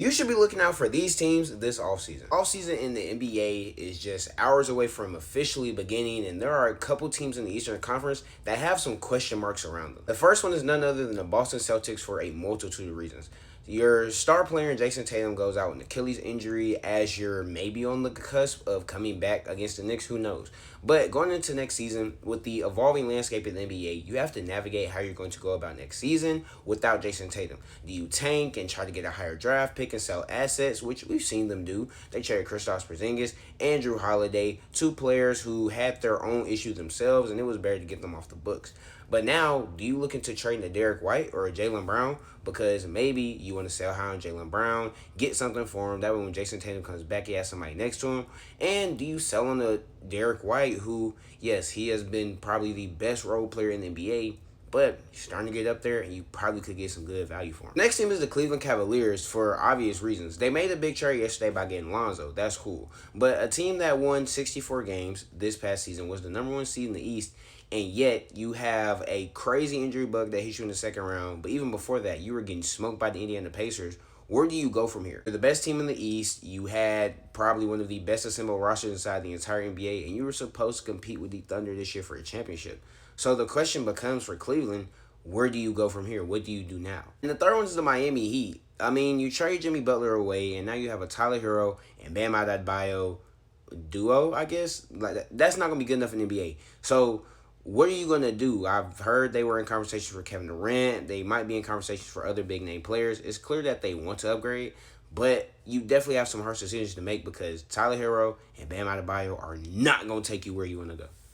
You should be looking out for these teams this offseason. Offseason in the NBA is just hours away from officially beginning, and there are a couple teams in the Eastern Conference that have some question marks around them. The first one is none other than the Boston Celtics for a multitude of reasons. Your star player, Jason Tatum, goes out with an Achilles injury as you're maybe on the cusp of coming back against the Knicks. Who knows? But going into next season, with the evolving landscape of the NBA, you have to navigate how you're going to go about next season without Jason Tatum. Do you tank and try to get a higher draft pick and sell assets, which we've seen them do? They traded Kristaps Porzingis and Drew Holiday, two players who had their own issues themselves, and it was better to get them off the books. But now, do you look into trading a Derek White or a Jaylen Brown? Because maybe you want to sell high on Jaylen Brown, get something for him. That way when Jason Tatum comes back, he has somebody next to him. And do you sell on a Derek White who, yes, he has been probably the best role player in the NBA, but he's starting to get up there, and you probably could get some good value for him. Next team is the Cleveland Cavaliers for obvious reasons. They made a big trade yesterday by getting Lonzo. That's cool. But a team that won 64 games this past season was the #1 seed in the East, and yet you have a crazy injury bug that hit you in the second round. But even before that, you were getting smoked by the Indiana Pacers. Where do you go from here? You're the best team in the East. You had probably one of the best assembled rosters inside the entire NBA, and you were supposed to compete with the Thunder this year for a championship. So the question becomes for Cleveland, where do you go from here? What do you do now? And the third one is the Miami Heat. I mean, you trade Jimmy Butler away, and now you have a Tyler Hero and Bam Adebayo duo, I guess. That's not going to be good enough in the NBA. So what are you going to do? I've heard they were in conversations for Kevin Durant. They might be in conversations for other big-name players. It's clear that they want to upgrade, but you definitely have some harsh decisions to make because Tyler Hero and Bam Adebayo are not going to take you where you want to go.